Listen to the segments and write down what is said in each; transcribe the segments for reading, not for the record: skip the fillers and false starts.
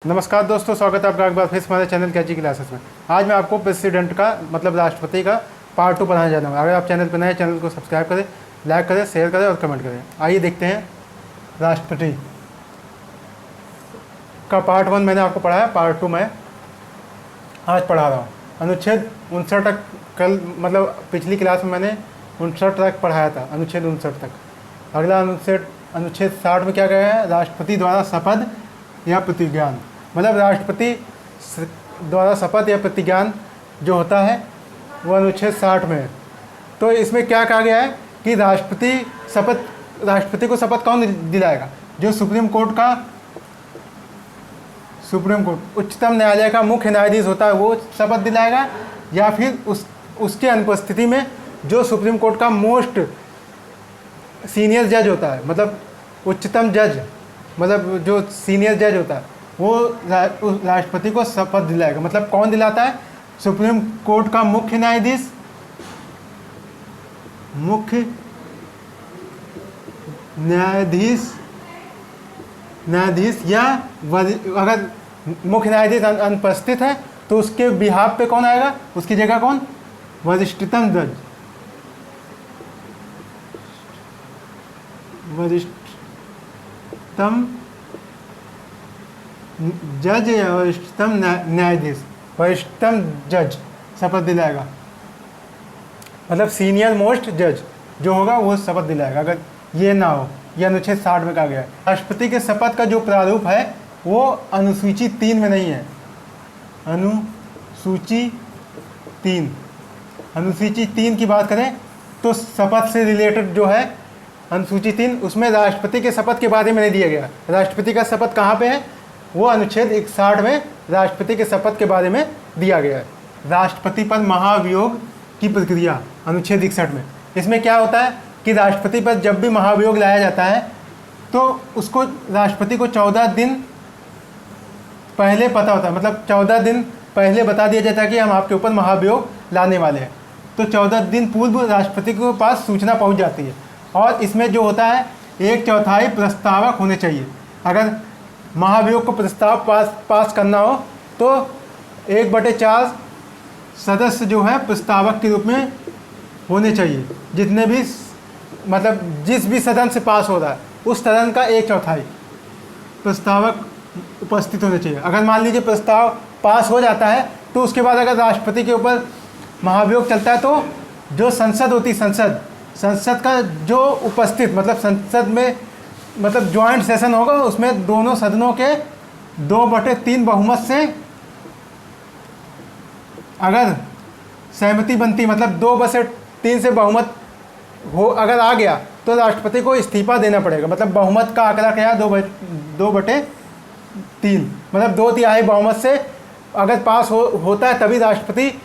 नमस्कार दोस्तों, स्वागत है आपका एक बार फिर हमारे चैनल कैची क्लासेस में। आज मैं आपको प्रेसिडेंट का मतलब राष्ट्रपति का पार्ट 2 पढ़ाने जा रहा हूँ। अगर आप चैनल पर नए हैं, चैनल को सब्सक्राइब करें, लाइक करें, शेयर करें और कमेंट करें। आइए देखते हैं राष्ट्रपति का पार्ट 1 मैंने आपको पढ़ाया, पार्ट 2 मैं आज पढ़ा रहा हूँ। अनुच्छेद 59 तक कल मतलब पिछली क्लास में मैंने 59 तक पढ़ाया था, अनुच्छेद 59 तक। अगला अनुच्छेद 60 में क्या गया है? राष्ट्रपति द्वारा शपथ या प्रतिज्ञान, मतलब राष्ट्रपति द्वारा शपथ या प्रतिज्ञान जो होता है वो अनुच्छेद 60 में है। तो इसमें क्या कहा गया है कि राष्ट्रपति को शपथ कौन दिलाएगा? जो सुप्रीम कोर्ट उच्चतम न्यायालय का मुख्य न्यायाधीश होता है वो शपथ दिलाएगा, या फिर उसके अनुपस्थिति में जो सुप्रीम कोर्ट का मोस्ट सीनियर जज होता है, मतलब उच्चतम जज, मतलब जो सीनियर जज होता है वो राष्ट्रपति को शपथ दिलाएगा। मतलब कौन दिलाता है? सुप्रीम कोर्ट का मुख्य न्यायाधीश या अगर मुख्य न्यायाधीश अनुपस्थित है तो उसके बिहाफ पे कौन आएगा? उसकी जगह कौन? वरिष्ठतम जज या वरिष्ठतम न्यायाधीश, वरिष्ठतम जज शपथ दिलाएगा। मतलब सीनियर मोस्ट जज जो होगा वो शपथ दिलाएगा। अगर ये ना हो, ये अनुच्छेद 60 में कहा गया है। राष्ट्रपति के शपथ का जो प्रारूप है वो अनुसूची 3 में नहीं है। अनुसूची 3 की बात करें तो शपथ से रिलेटेड जो है अनुसूची 3, उसमें राष्ट्रपति के शपथ के बारे में नहीं दिया गया। राष्ट्रपति का शपथ कहाँ पे है? वो अनुच्छेद 61 में राष्ट्रपति के शपथ के बारे में दिया गया है। राष्ट्रपति पर महाभियोग की प्रक्रिया, अनुच्छेद 61 में। इसमें क्या होता है कि राष्ट्रपति पर जब भी महाभियोग लाया जाता है तो उसको राष्ट्रपति को 14 दिन पहले पता होता है, मतलब 14 दिन पहले बता दिया जाता है कि हम आपके ऊपर महाभियोग लाने वाले हैं। तो 14 दिन पूर्व राष्ट्रपति के पास सूचना पहुंच जाती है। और इसमें जो होता है 1/4 प्रस्तावक होने चाहिए। अगर महाभियोग को प्रस्ताव पास करना हो तो 1/4 सदस्य जो है प्रस्तावक के रूप में होने चाहिए। जितने भी मतलब जिस भी सदन से पास हो रहा है उस सदन का 1/4 प्रस्तावक उपस्थित होने चाहिए। अगर मान लीजिए प्रस्ताव पास हो जाता है तो उसके बाद अगर राष्ट्रपति के ऊपर महाभियोग चलता है तो जो संसद होती, संसद का जो उपस्थित, मतलब संसद में मतलब ज्वाइंट सेशन होगा, उसमें दोनों सदनों के 2/3 बहुमत से अगर सहमति बनती, मतलब 2/3 से बहुमत हो अगर आ गया तो राष्ट्रपति को इस्तीफा देना पड़ेगा। मतलब बहुमत का आंकड़ा क्या है? 2/3, मतलब 2/3 बहुमत से अगर पास होता है तभी राष्ट्रपति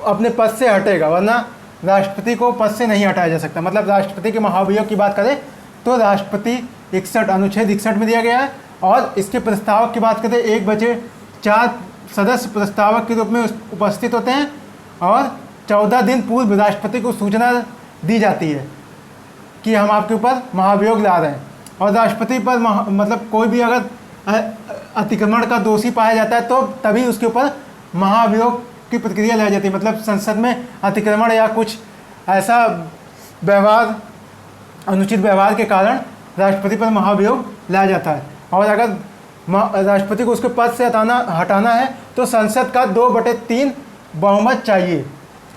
अपने पद से हटेगा, वरना राष्ट्रपति को पद से नहीं हटाया जा सकता। मतलब राष्ट्रपति के महाभियोग की बात करें तो राष्ट्रपति 61 अनुच्छेद 61 में दिया गया है। और इसके प्रस्तावक की बात करें 1/4 सदस्य प्रस्तावक के रूप में उपस्थित होते हैं और 14 दिन पूर्व राष्ट्रपति को सूचना दी जाती है कि हम आपके ऊपर महाभियोग ला रहे हैं। और राष्ट्रपति पर मतलब कोई भी अगर अतिक्रमण का दोषी पाया जाता है तो तभी उसके ऊपर महाभियोग की प्रक्रिया लाई जाती है। मतलब संसद में अतिक्रमण या कुछ ऐसा व्यवहार, अनुचित व्यवहार के कारण राष्ट्रपति पर महाभियोग लाया जाता है। और अगर राष्ट्रपति को उसके पद से हटाना है तो संसद का 2/3 बहुमत चाहिए।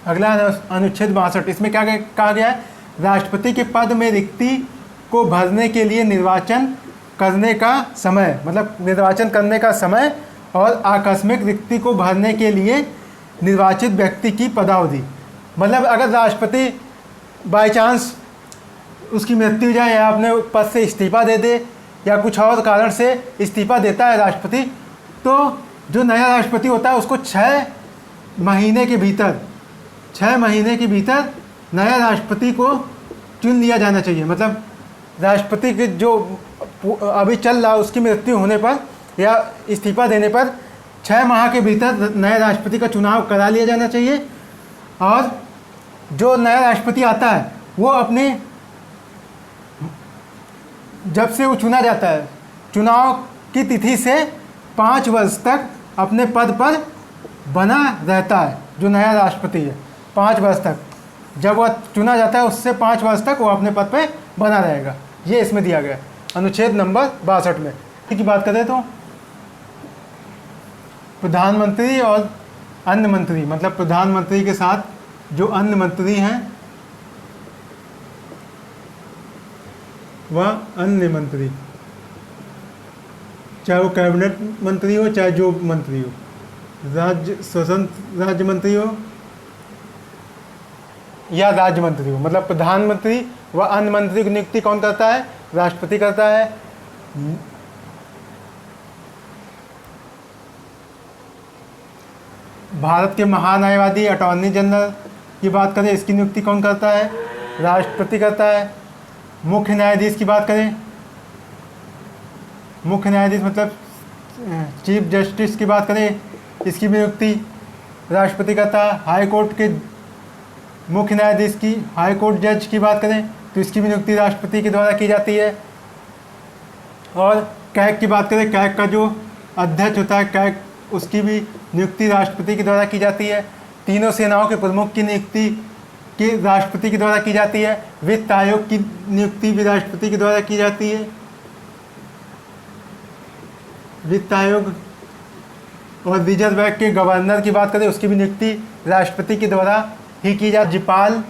अगला अनुच्छेद 62, इसमें क्या कहा गया है? राष्ट्रपति के पद में रिक्ति को भरने के लिए निर्वाचन करने का समय, मतलब निर्वाचन करने का समय और आकस्मिक रिक्ति को भरने के लिए निर्वाचित व्यक्ति की पदावधि। मतलब अगर राष्ट्रपति बाई चांस उसकी मृत्यु हो जाए या अपने पद से इस्तीफा दे दे या कुछ और कारण से इस्तीफा देता है राष्ट्रपति, तो जो नया राष्ट्रपति होता है उसको 6 महीने के भीतर नया राष्ट्रपति को चुन लिया जाना चाहिए। मतलब राष्ट्रपति के जो अभी चल रहा है उसकी मृत्यु होने पर या इस्तीफा देने पर 6 माह के भीतर नए राष्ट्रपति का चुनाव करा लिया जाना चाहिए। और जो नया राष्ट्रपति आता है वो अपने जब से वो चुना जाता है, चुनाव की तिथि से 5 वर्ष तक अपने पद पर बना रहता है। जो नया राष्ट्रपति है 5 वर्ष तक, जब वह चुना जाता है उससे 5 वर्ष तक वो अपने पद पे बना रहेगा। ये इसमें दिया गया है अनुच्छेद नंबर 62 में। की बात करें तो प्रधानमंत्री और अन्य मंत्री, मतलब प्रधानमंत्री के साथ जो अन्य मंत्री हैं वह अन्य मंत्री, चाहे वो कैबिनेट मंत्री हो चाहे जो मंत्री हो, राज्य स्वतंत्र राज्य मंत्री हो या राज्य मंत्री हो, मतलब प्रधानमंत्री व अन्य मंत्री की नियुक्ति कौन करता है? राष्ट्रपति करता है। भारत के महान्यायवादी अटॉर्नी जनरल की बात करें, इसकी नियुक्ति कौन करता है? राष्ट्रपति करता है। मुख्य न्यायाधीश की बात करें, मुख्य न्यायाधीश मतलब चीफ जस्टिस की बात करें, इसकी भी नियुक्ति राष्ट्रपति करता है। हाई कोर्ट के मुख्य न्यायाधीश की, हाई कोर्ट जज की बात करें तो इसकी भी नियुक्ति राष्ट्रपति के द्वारा की जाती है। और कैग की बात करें, कैग का जो अध्यक्ष होता है कैग, उसकी भी नियुक्ति राष्ट्रपति के द्वारा की जाती है। तीनों सेनाओं के प्रमुख की नियुक्ति की राष्ट्रपति के द्वारा की जाती है। वित्त आयोग की नियुक्ति भी राष्ट्रपति के द्वारा की जाती है। वित्त आयोग और रिजर्व बैंक के गवर्नर की बात करें, उसकी भी नियुक्ति राष्ट्रपति के द्वारा ही की जाती है। राज्यपाल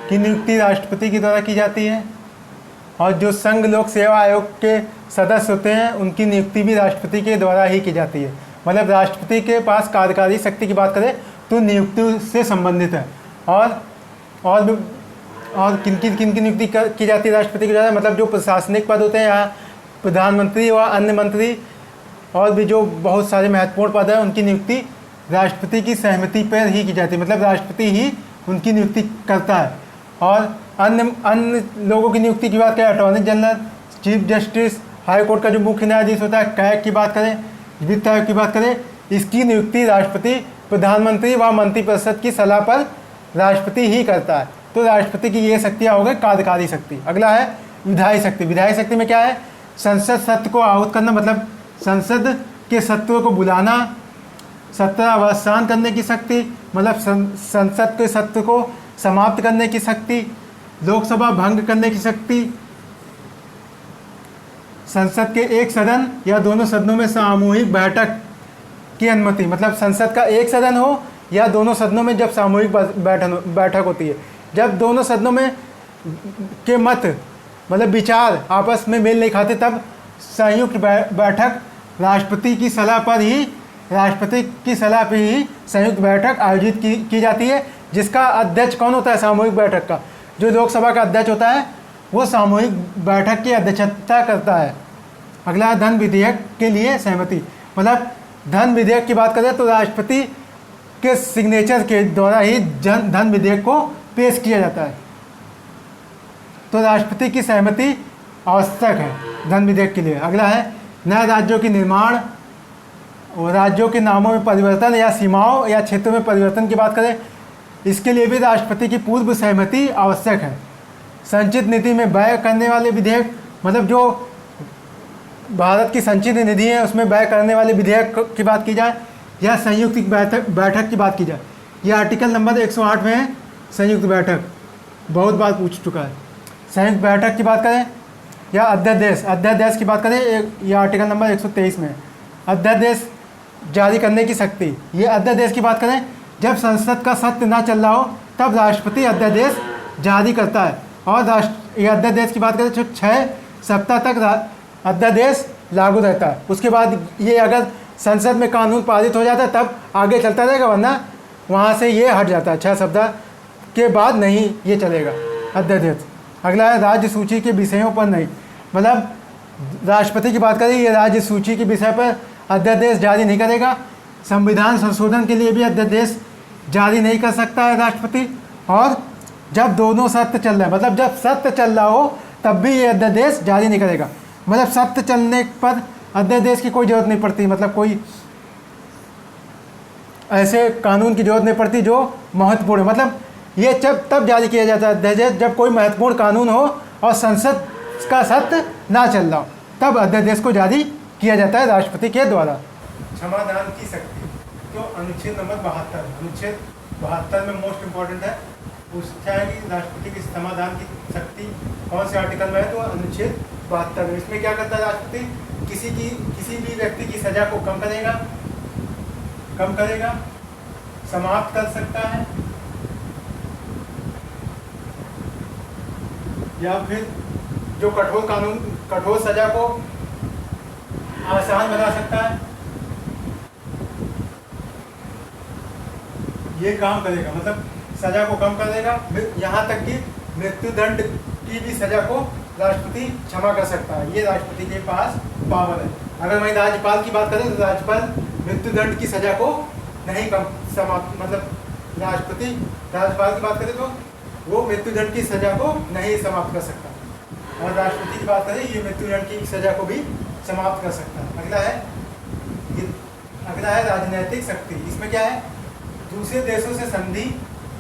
की नियुक्ति राष्ट्रपति के द्वारा की जाती है। और जो संघ लोक सेवा आयोग के सदस्य होते हैं उनकी नियुक्ति भी राष्ट्रपति के द्वारा ही की जाती है। मतलब राष्ट्रपति के पास कार्यकारी शक्ति की बात करें तो नियुक्ति से संबंधित है। और किन की नियुक्ति की जाती है राष्ट्रपति के द्वारा? मतलब जो प्रशासनिक पद होते हैं यहाँ प्रधानमंत्री व अन्य मंत्री और भी जो बहुत सारे महत्वपूर्ण पद हैं उनकी नियुक्ति राष्ट्रपति की सहमति पर ही की जाती है। मतलब राष्ट्रपति ही उनकी नियुक्ति करता है। और अन्य लोगों की नियुक्ति की बात करें, attorney general, chief justice, high court का जो मुख्य न्यायाधीश होता है, कैग की बात करें, वित्त आयोग की बात करें, इसकी नियुक्ति राष्ट्रपति प्रधानमंत्री व मंत्रिपरिषद की सलाह पर राष्ट्रपति ही करता है। तो राष्ट्रपति की ये शक्तियाँ हो गई कार्यकारी शक्ति। अगला है विधायी शक्ति। विधायी शक्ति में क्या है? संसद सत्र को आहूत करना, मतलब संसद के सत्रों को बुलाना, सत्र अवसान करने की शक्ति, मतलब संसद के सत्र को समाप्त करने की शक्ति, लोकसभा भंग करने की शक्ति, संसद के एक सदन या दोनों सदनों में सामूहिक बैठक की अनुमति, मतलब संसद का एक सदन हो या दोनों सदनों में जब सामूहिक बैठक होती है, जब दोनों सदनों में के मत मतलब विचार आपस में मेल नहीं खाते तब संयुक्त बैठक राष्ट्रपति की सलाह पर ही संयुक्त बैठक आयोजित की जाती है। जिसका अध्यक्ष कौन होता है? सामूहिक बैठक का जो लोकसभा का अध्यक्ष होता है वो सामूहिक बैठक की अध्यक्षता करता है। अगला है धन विधेयक के लिए सहमति। मतलब धन विधेयक की बात करें तो राष्ट्रपति के सिग्नेचर के द्वारा ही धन विधेयक को पेश किया जाता है। तो राष्ट्रपति की सहमति आवश्यक है धन विधेयक के लिए। अगला है नए राज्यों के निर्माण और राज्यों के नामों में परिवर्तन या सीमाओं या क्षेत्रों में परिवर्तन की बात करें, इसके लिए भी राष्ट्रपति की पूर्व सहमति आवश्यक है। संचित नीति में व्यय करने वाले विधेयक, मतलब जो भारत की संचित निधि है उसमें व्यय करने वाले विधेयक की बात की जाए या संयुक्त बैठक की बात की जाए, यह आर्टिकल नंबर 108 में है। संयुक्त बैठक बहुत बार पूछ चुका है। संयुक्त बैठक की बात करें या अध्यादेश की बात करें, यह आर्टिकल नंबर 123 में है। अध्यादेश जारी करने की शक्ति, ये अध्यादेश की बात करें जब संसद का सत्र ना चल रहा हो तब राष्ट्रपति अध्यादेश जारी करता है। और ये अध्यादेश की बात करें तो 6 सप्ताह तक अध्यादेश लागू रहता है। उसके बाद ये अगर संसद में कानून पारित हो जाता है तब आगे चलता रहेगा, वरना वहाँ से ये हट जाता है। 6 सप्ताह के बाद नहीं ये चलेगा अध्यादेश। अगला है राज्य सूची के विषयों पर नहीं, मतलब राष्ट्रपति की बात करें, ये राज्य सूची के विषय पर अध्यादेश जारी नहीं करेगा। संविधान संशोधन के लिए भी अध्यादेश जारी नहीं कर सकता है राष्ट्रपति। और जब दोनों सत्र चल रहे हैं, मतलब जब सत्र चल रहा हो तब भी ये अध्यादेश जारी नहीं करेगा। मतलब सत्र चलने पर अध्यादेश की कोई ज़रूरत नहीं पड़ती, मतलब कोई ऐसे कानून की ज़रूरत नहीं पड़ती जो महत्वपूर्ण है। मतलब ये तब जारी किया जाता है अध्यादेश जब कोई महत्वपूर्ण कानून हो और संसद का सत्र ना चल रहा हो, तब अध्यादेश को जारी किया जाता है राष्ट्रपति के द्वारा। क्षमादान की शक्ति, तो अनुच्छेद नंबर 72, अनुच्छेद 72 में मोस्ट इम्पॉर्टेंट है, पूछा है कि राष्ट्रपति की क्षमादान की शक्ति कौन से आर्टिकल में है, तो अनुच्छेद 72 में। इसमें क्या करता है राष्ट्रपति, किसी भी व्यक्ति की सजा को कम करेगा, समाप्त कर सकता है, या फिर जो कठोर सजा को आसान बना सकता है, ये काम करेगा। मतलब सजा को कम कर देगा, यहाँ तक कि मृत्युदंड की भी सजा को राष्ट्रपति क्षमा कर सकता है। ये राष्ट्रपति के पास पावर है। अगर वहीं राज्यपाल की बात करें तो राज्यपाल मृत्युदंड की सजा को नहीं कम समाप्त, मतलब राज्यपाल की बात करें तो वो मृत्युदंड की सजा को नहीं समाप्त कर सकता, और राष्ट्रपति की बात करें ये मृत्युदंड की सजा को भी समाप्त कर सकता है। अगला है राजनीतिक शक्ति। इसमें क्या है, दूसरे देशों से संधि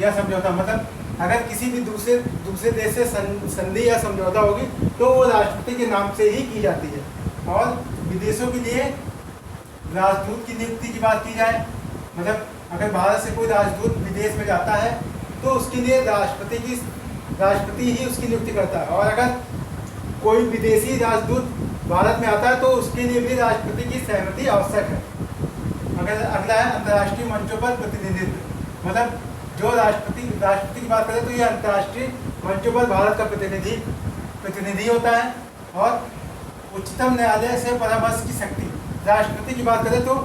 या समझौता, मतलब अगर किसी भी दूसरे देश से संधि या समझौता होगी तो वो राष्ट्रपति के नाम से ही की जाती है। और विदेशों के लिए राजदूत की नियुक्ति की बात की जाए, मतलब अगर भारत से कोई राजदूत विदेश में जाता है तो उसके लिए राष्ट्रपति ही उसकी नियुक्ति करता है, और अगर कोई विदेशी राजदूत भारत में आता है तो उसके लिए भी राष्ट्रपति की सहमति आवश्यक है। अगला है अंतर्राष्ट्रीय मंचों पर प्रतिनिधित्व, मतलब जो राष्ट्रपति की बात करें तो ये अंतर्राष्ट्रीय मंचों पर भारत का प्रतिनिधि होता है। और उच्चतम न्यायालय से परामर्श की शक्ति, राष्ट्रपति की बात करें तो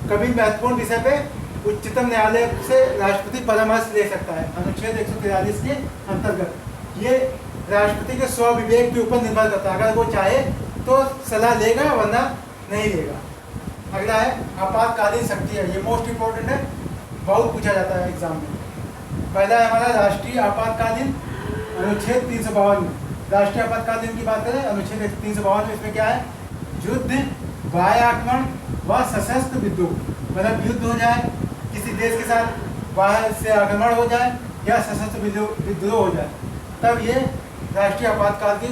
कभी महत्वपूर्ण विषय पे उच्चतम न्यायालय से राष्ट्रपति परामर्श ले सकता है, अनुच्छेद 143 के अंतर्गत। ये राष्ट्रपति के स्वविवेक के ऊपर निर्भर करता है, अगर वो चाहे तो सलाह लेगा वरना नहीं लेगा। अगला है आपातकालीन शक्ति है, ये मोस्ट इम्पोर्टेंट है, बहुत पूछा जाता है एग्जाम में। पहला है हमारा राष्ट्रीय आपातकालीन, अनुच्छेद 352 में। राष्ट्रीय आपातकालीन की बात करें अनुच्छेद 352 में, इसमें क्या है, युद्ध, बाह्य आक्रमण व सशस्त्र विद्रोह, मतलब युद्ध हो जाए किसी देश के साथ, बाहर से आक्रमण हो जाए या सशस्त्र विद्रोह हो जाए, तब ये राष्ट्रीय आपातकाल की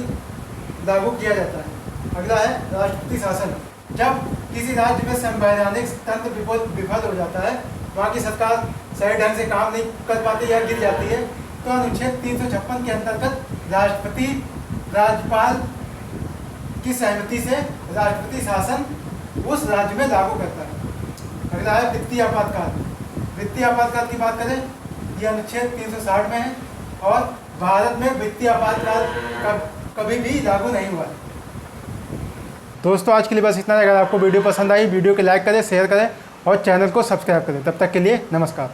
लागू किया जाता है। अगला है राष्ट्रपति शासन, जब किसी राज्य में संवैधानिक तंत्र विफल हो जाता है, वहाँ की सरकार सही ढंग से काम नहीं कर पाती या गिर जाती है, तो अनुच्छेद 356 के अंतर्गत राष्ट्रपति राज्यपाल की सहमति से राष्ट्रपति शासन उस राज्य में लागू करता है। अगला है वित्तीय आपातकाल। वित्तीय आपातकाल की बात करें, ये अनुच्छेद 360 में है, और भारत में वित्तीय आपातकाल कभी भी लागू नहीं हुआ है। दोस्तों आज के लिए बस इतना। अगर आपको वीडियो पसंद आई, वीडियो को लाइक करें, शेयर करें और चैनल को सब्सक्राइब करें। तब तक के लिए नमस्कार।